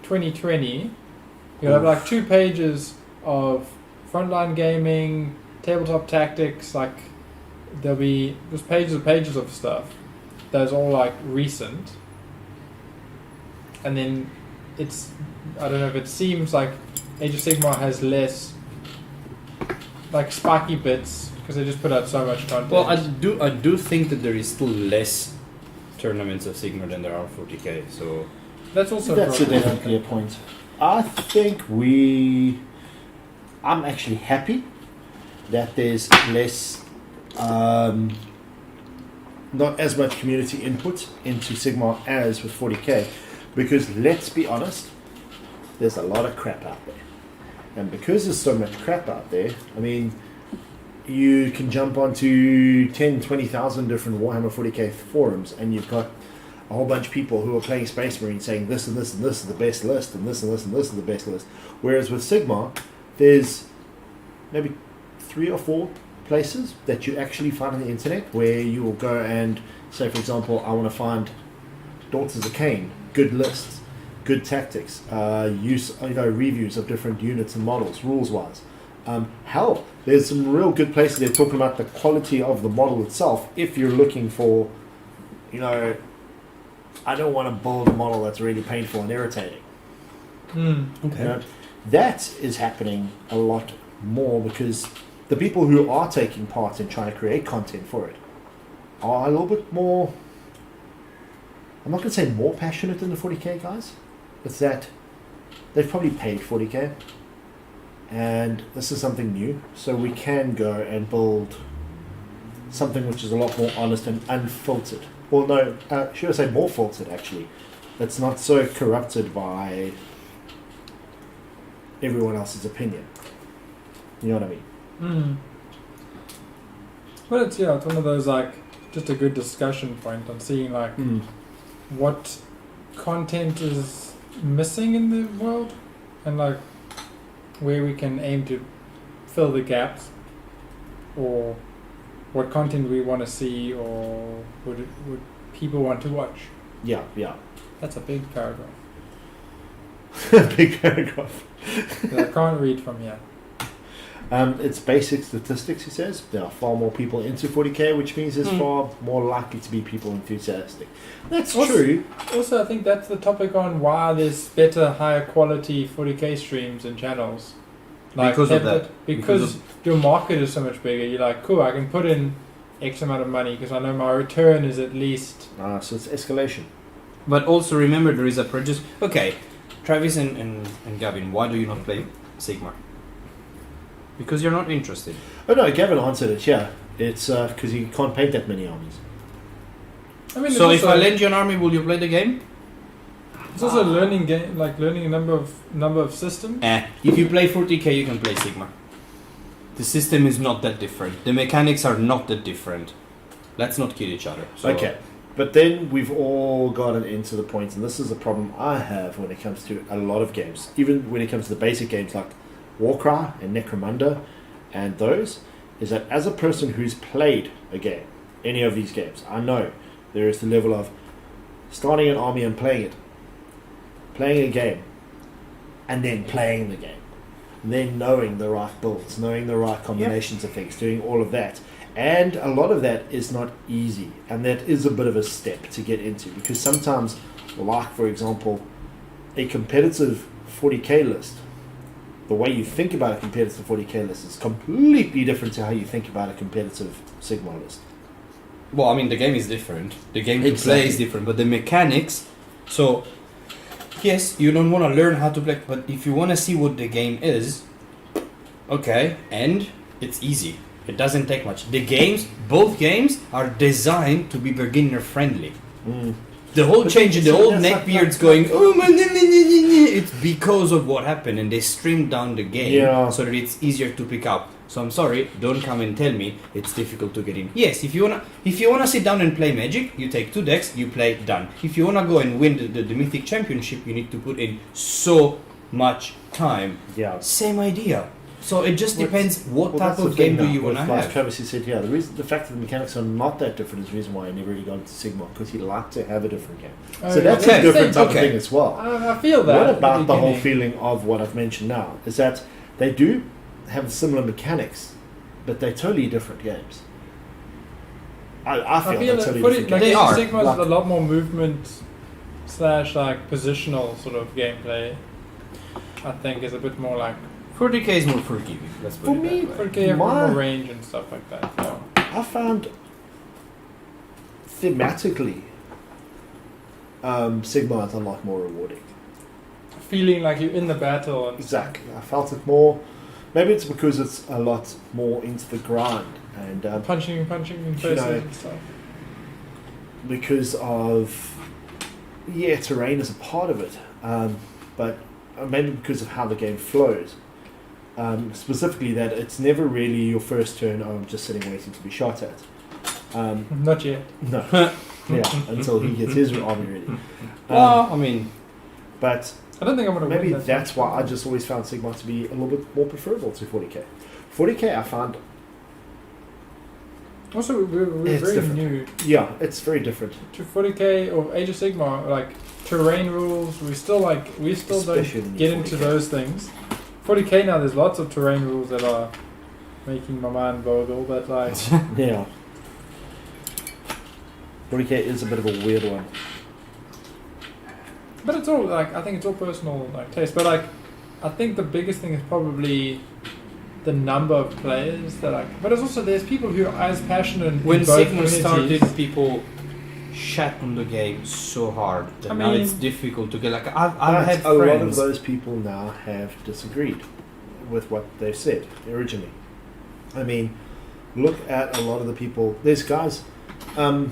2020, you'll have, like, 2 pages of frontline gaming, tabletop tactics, like, there'll be just pages and pages of stuff that's all, like, recent. And then it's, I don't know if it seems like Age of Sigmar has less, like, spiky bits because they just put out so much content. Well, I do think that there is still less tournaments of Sigmar than there are 40k. So that's also definitely a point. I think I'm actually happy that there's less, not as much community input into Sigmar as with 40k. Because let's be honest, there's a lot of crap out there. And because there's so much crap out there, I mean, you can jump onto 10, 20,000 different Warhammer 40k forums and you've got a whole bunch of people who are playing Space Marine saying this and this and this is the best list and this and this and this is the best list. Whereas with Sigmar, there's maybe 3 or 4 places that you actually find on the internet where you will go and say, for example, I want to find Daughters of Cain. Good lists, good tactics, reviews of different units and models, rules-wise. Hell, there's some real good places they're talking about the quality of the model itself. If you're looking for, I don't want to build a model that's really painful and irritating. Okay. That is happening a lot more because the people who are taking part in trying to create content for it are a little bit more... I'm not going to say more passionate than the 40k guys. It's that they've probably paid 40k. And this is something new. So we can go and build something which is a lot more honest and unfiltered. Well, no, should I say more filtered, actually. That's not so corrupted by everyone else's opinion. You know what I mean? But it's one of those, like, just a good discussion point on seeing, like... what content is missing in the world and like where we can aim to fill the gaps, or what content we want to see, or would people want to watch. Yeah. That's a big paragraph. Big paragraph. I can't read from here. It's basic statistics, he says. There are far more people into 40k, which means there's far more likely to be people enthusiastic. That's true. Also, I think that's the topic on why there's better, higher quality 40k streams and channels. Like because of that. Because your market is so much bigger. You're like, cool, I can put in X amount of money because I know my return is at least... So it's escalation. But also remember there is a prejudice. Okay, Travis and Gavin, why do you not play Sigmar? Because you're not interested. Oh no, Gavin answered it, yeah. It's because you can't paint that many armies. I mean, so if I lend you an army, will you play the game? It's also a learning game, like learning a number of systems. If you play 40k, you can play Sigmar. The system is not that different. The mechanics are not that different. Let's not kill each other. So okay, but then we've all gotten into the point, and this is a problem I have when it comes to a lot of games. Even when it comes to the basic games like Warcry and Necromunda and those, is that as a person who's played a game, any of these games, I know there is the level of starting an army and playing a game, and then playing the game, and then knowing the right builds, knowing the right combinations of things, doing all of that. And a lot of that is not easy, and that is a bit of a step to get into, because sometimes, like for example, a competitive 40k list, the way you think about a competitive 40k list is completely different to how you think about a competitive Sigma list. Well, I mean, the game is different. The game to play is different, but the mechanics. So, yes, you don't want to learn how to play, but if you want to see what the game is, okay, and it's easy. It doesn't take much. Both games are designed to be beginner friendly. The whole change in the old neckbeards going, oh my, it's because of what happened, and they streamed down the game so that it's easier to pick up. So I'm sorry, don't come and tell me it's difficult to get in. Yes, if you wanna sit down and play Magic, you take 2 decks, you play, done. If you wanna go and win the Mythic Championship, you need to put in so much time. Yeah. Same idea. So it just depends what type of game do you want to have. Like Travis said here, the fact that the mechanics are not that different is the reason why I never really got into Sigma, because he liked to have a different game. So that's a different type of thing as well. I feel that. What about the whole feeling of what I've mentioned now is that they do have similar mechanics, but they're totally different games. I feel they're totally different games. They are. Sigma is a lot more movement / like positional sort of gameplay. I think is a bit more like 40k is more forgiving. Let's put it that way. 40k have more range and stuff like that. Yeah. I found thematically Sigma is a lot more rewarding. Feeling like you're in the battle. And exactly. I felt it more. Maybe it's because it's a lot more into the grind and punching in faces and stuff. Because of terrain is a part of it, but maybe because of how the game flows. Specifically that it's never really your first turn, I'm just sitting waiting to be shot at. Not yet. No. Until he gets his army ready. Well, I mean... But I don't think I'm going to maybe that's why I just always found Sigma to be a little bit more preferable to 40k. 40k I found... Also, we're very different. new. Yeah, it's very different. To 40k or Age of Sigma, like terrain rules, we still don't get into those things. 40k now, there's lots of terrain rules that are making my mind boggle, but like... yeah. 40k is a bit of a weird one. But it's all, like, I think it's all personal, like, taste. But, like, I think the biggest thing is probably the number of players that, like... But it's also, there's people who are as passionate in when both Sigma started, people shat on the game so hard that now it's difficult to get. Like I've had a friends. lot of those people now have disagreed with what they've said originally. I mean, look at a lot of the people. There's guys on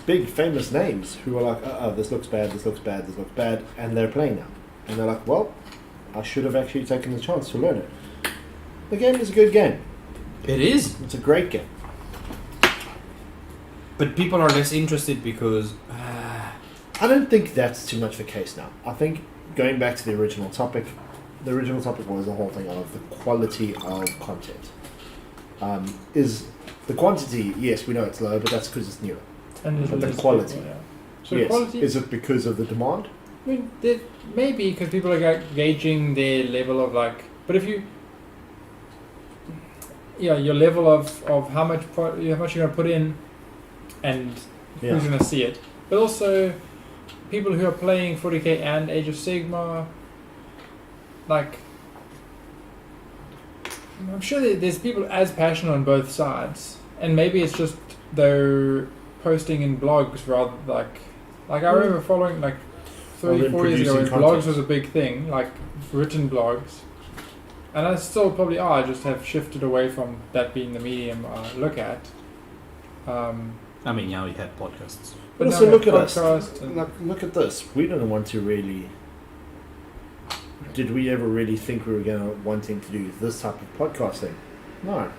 big famous names who are like, this looks bad, this looks bad, this looks bad, and they're playing now, and they're like, well, I should have actually taken the chance to learn it. The game is a good game. It is. It's a great game. But people are less interested because... I don't think that's too much the case now. I think, going back to the original topic was the whole thing of the quality of content. Is the quantity, yes, we know it's low, but that's because it's newer. And but the quality. People, yeah. So yes. quality, is it because of the demand? I mean, maybe because people are gauging their level of like... But if you... Yeah, your level of how much you're going to put in and who's going to see it. But also, people who are playing 40k and Age of Sigma, like... I'm sure there's people as passionate on both sides. And maybe it's just they're posting in blogs rather like I remember following like 3-4 years ago when blogs was a big thing, like written blogs. And I still probably I just have shifted away from that being the medium I look at. I mean, now we have podcasts. But also look at us. Look at this. We didn't want to really... Did we ever really think we were going to wanting to do this type of podcasting? No.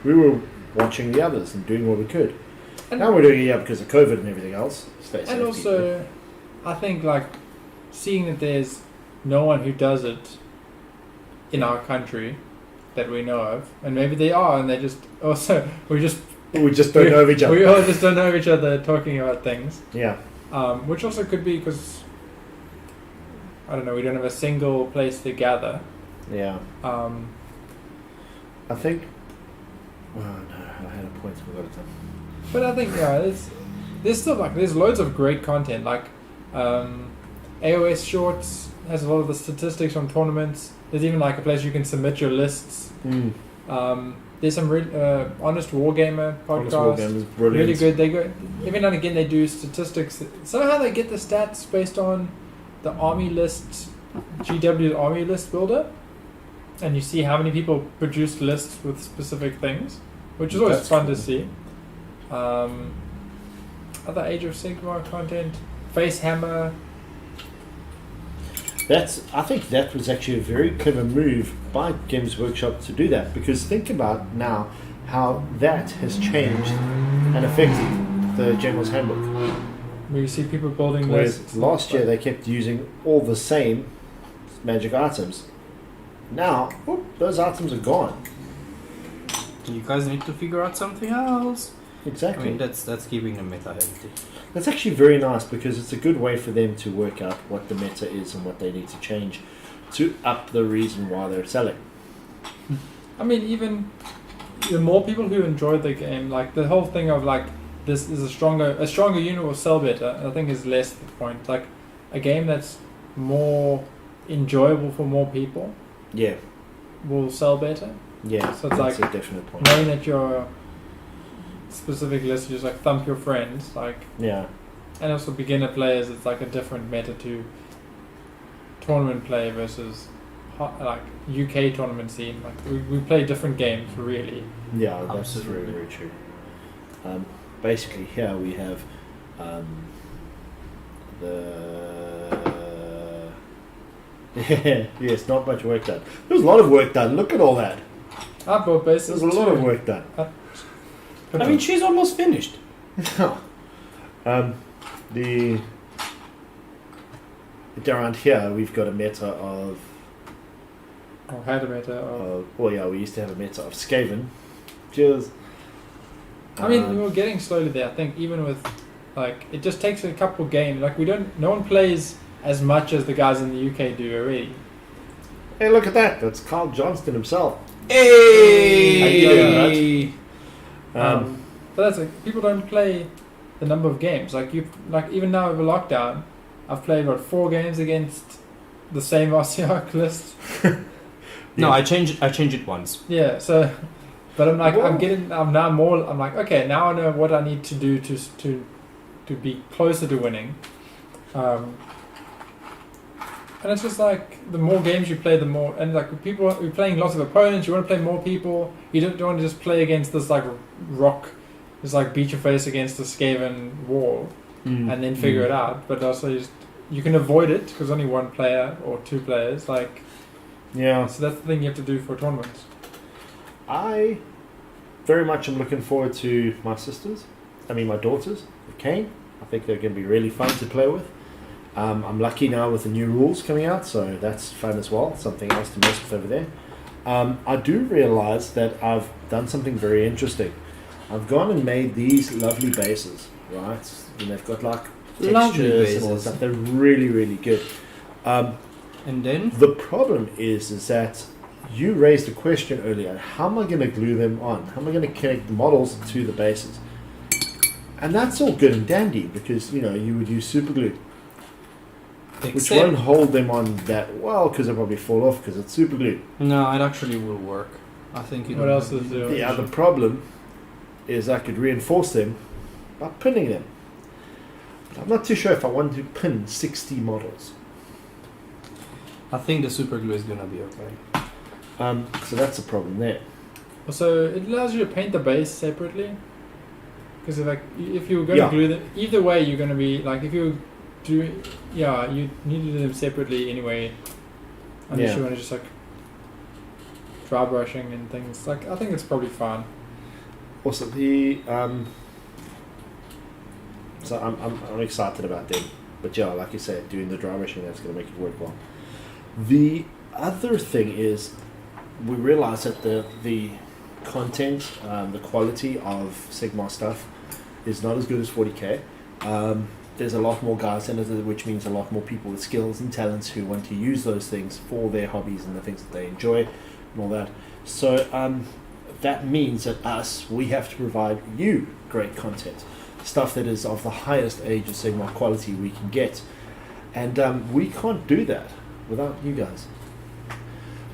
We were watching the others and doing what we could. And now we're doing it because of COVID and everything else. And also, I think like seeing that there's no one who does it in our country that we know of, and maybe they are, and they just also we just don't know of each other. We all just don't know of each other talking about things. Yeah. Which also could be because I don't know, we don't have a single place to gather. Yeah. I think. Oh no, I had a point. Forgot it. But I think there's still there's loads of great content. Like AOS Shorts has a lot of the statistics from tournaments. There's even like a place you can submit your lists. There's some Honest Wargamer podcast. Honest Wargamer is brilliant. Really good. They go every now and again. They do statistics. Somehow they get the stats based on the army list, GW's army list builder, and you see how many people produced lists with specific things, which is always That's fun cool. to see. Other Age of Sigmar content, Facehammer. I think that was actually a very clever move by Games Workshop to do that, because think about now how that has changed and affected the General's Handbook. Where you see people building Whereas lists. last year they kept using all the same magic items. Now, those items are gone. You guys need to figure out something else. Exactly. I mean, that's keeping the meta healthy. That's actually very nice, because it's a good way for them to work out what the meta is and what they need to change to up the reason why they're selling. I mean, even the more people who enjoy the game, like the whole thing of like this is a stronger unit will sell better, I think is less the point. Like a game that's more enjoyable for more people Yeah, will sell better. yeah. So it's that's like a definite point. knowing that your specific list, you just like thump your friends, like, Yeah, and also beginner players, it's like a different meta to tournament play versus like UK tournament scene. Like we play different games really. yeah, that's Absolutely. very, very true. Basically, here we have yes, not much work done. There was a lot of work done. Look at all that. I bought bases. There's a lot too. of work done. I mean, she's almost finished. The around here we've got a meta of Or had a meta. Or, well, yeah, we used to have a meta of Skaven. Just I mean, we're getting slowly there. I think even with like it just takes a couple games. Like no one plays as much as the guys in the UK do already. hey, look at that. That's Carl Johnston himself. Hey! How you doing, But that's like people don't play the number of games. Like even now over lockdown, I've played 4 games against the same RCR list. No, I changed it once. Yeah, so but I'm like Whoa. I'm like, okay, now I know what I need to do to be closer to winning. And it's just like the more games you play, the more, and like people you're playing lots of opponents, you want to play more people. You don't want to just play against this like rock, just like beat your face against the Skaven wall and then figure it out. But also you can avoid it because only one player or 2 players. Like Yeah, so that's the thing you have to do for tournaments. I very much am looking forward to my daughters, Kane. I think they're going to be really fun to play with. I'm lucky now with the new rules coming out, so that's fun as well. Something else to mess with over there. I do realise that I've done something very interesting. I've gone and made these lovely bases, right? And they've got like Lovely textures and all that bases. stuff. They're really, really good. And then The problem is that you raised a question earlier. How am I going to glue them on? How am I going to connect the models to the bases? And that's all good and dandy because, you would use super glue, which won't hold them on that well because they'll probably fall off because it's super glue. No, it actually will work. I think it What will. else is there? The other problem is I could reinforce them by pinning them. But I'm not too sure if I want to pin 60 models. I think the super glue is gonna be okay. So that's the problem there. So it allows you to paint the base separately. Because if you were going Yeah. to glue them, either way you're going to be like if you do, you need to do them separately anyway. Unless Yeah. you want to just like dry brushing and things. Like I think it's probably fine. Also, so I'm excited about them, but yeah, like you said, doing the dry brushing that's going to make it work well. The other thing is we realize that the content, the quality of Sigmar stuff is not as good as 40k. There's a lot more guys in it, which means a lot more people with skills and talents who want to use those things for their hobbies and the things that they enjoy and all that. So that means that we have to provide you great content, stuff that is of the highest Age of Sigmar quality we can get. And we can't do that without you guys.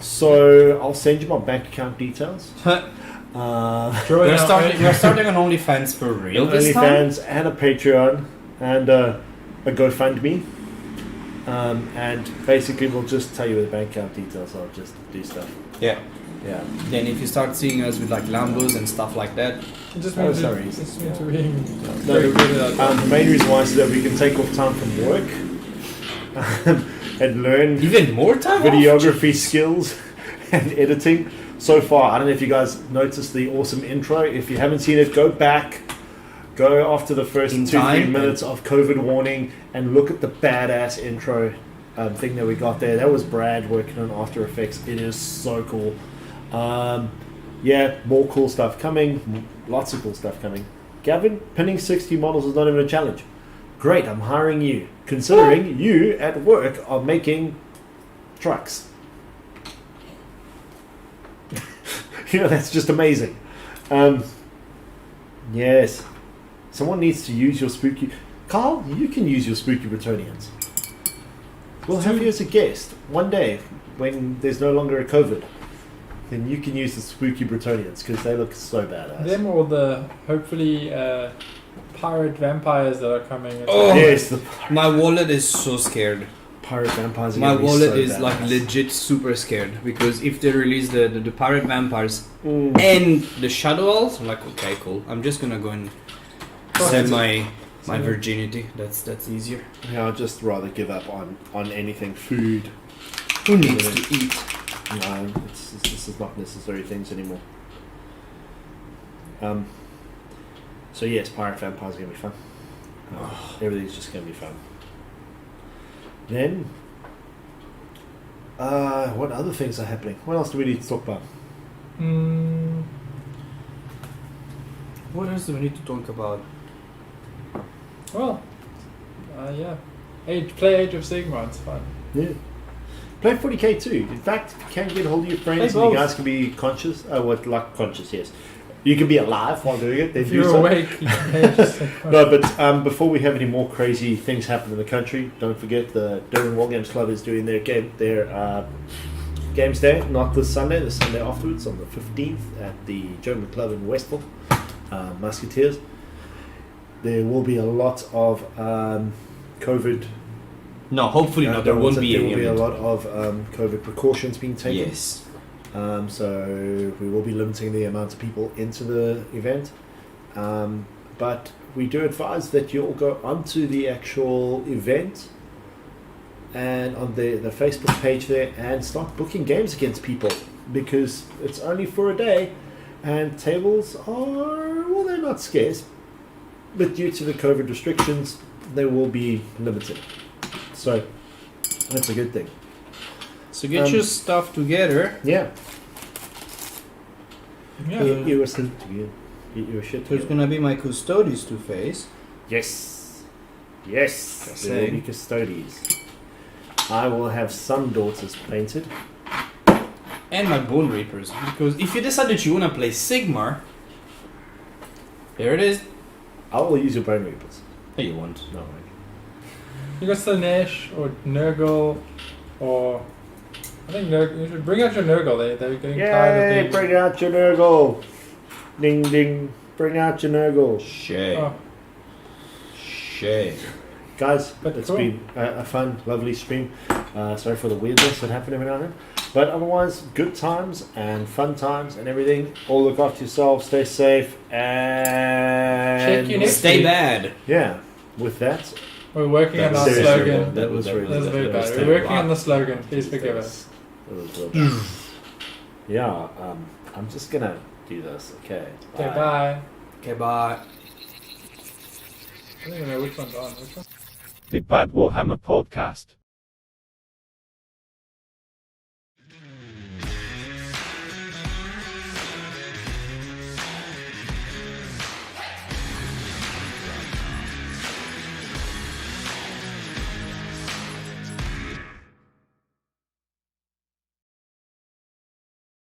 So I'll send you my bank account details. We're starting on OnlyFans for real this time? OnlyFans and a Patreon and a GoFundMe. And basically we'll just tell you the bank account details. I'll just do stuff. Yeah. Yeah. Then if you start seeing us with like Lambos and stuff like that, It just Oh, means sorry. It just means we're being No, very good at that. the main reason why is that we can take off time from work and learn even more time. videography skills and editing. So far, I don't know if you guys noticed the awesome intro. If you haven't seen it, go back. Go after the first In 2-3 time, minutes of COVID warning and look at the badass intro thing that we got there. That was Brad working on After Effects. It is so cool. Yeah, more cool stuff coming. Lots of cool stuff coming. Gavin, pinning 60 models is not even a challenge. Great, I'm hiring you. Considering you at work are making trucks. You know, that's just amazing. Yes. Someone needs to use your spooky... Carl, you can use your spooky Bretonians. We'll have you as a guest one day when there's no longer a COVID. Then you can use the spooky Bretonians because they look so badass. Them or the hopefully pirate vampires that are coming. Oh. Yes, the My wallet is so scared. pirate vampires are My gonna be wallet so is badass. like legit super scared because if they release the pirate vampires Mm. and the shadow elves, I'm like, okay, cool. I'm just gonna go and sell my virginity. That's easier. Yeah, I'd just rather give up on anything food. Who needs to eat? No, this is not necessary things anymore. So yes, pirate vampires are gonna be fun. Everything's just gonna be fun. Then, what other things are happening? What else do we need to talk about? What else do we need to talk about? Well, yeah. Play Age of Sigmar, it's fun. Yeah. Play 40k too. In fact, if you can get hold of your friends Play and you both. guys can be conscious. Conscious, yes. You can be alive while doing it. Then If do you're so. awake, you can play Age of Sigmar. No, but before we have any more crazy things happen in the country, don't forget the Durban War Games Club is doing their games day, not this Sunday, the Sunday afterwards on the 15th at the German club in Westville, Musketeers. There will be a lot of COVID. No, hopefully not. There won't be There any will be a of it. lot of COVID precautions being taken. Yes. So we will be limiting the amount of people into the event. But we do advise that you all go onto the actual event and on the Facebook page there and start booking games against people because it's only for a day and tables are, well, they're not scarce, but due to the COVID restrictions, they will be limited. So that's a good thing. So get your stuff together. Yeah. Yeah. Get your shit There's together. gonna be my custodies to face. Yes. Yes. Just There will be saying. custodies. I will have some daughters painted. And my Bone Reapers. Because if you decide that you wanna play Sigmar, there it is. I will use your Bone Reapers. Hey, you want. No, You got Slanesh or Nurgle or I think you should bring out your Nurgle. They're getting tired of Yay! being. Bring out your Nurgle. Ding ding. Bring out your Nurgle. Shay. Oh, Shay. Guys, But it's cool. been a fun, lovely stream. Sorry for the weirdness that happened every now and then. But otherwise, good times and fun times and everything. All look after yourself, stay safe, and Check your next Stay week. bad. yeah. With that, We're working on our seriously, slogan. that was really That's very that was bad. terrible. We're working on the slogan. Please forgive us. That was real bad. Yeah, I'm just gonna do this. Okay. Okay, bye. Okay, bye. I don't even know which one's on. Which one? The Bad Warhammer Podcast.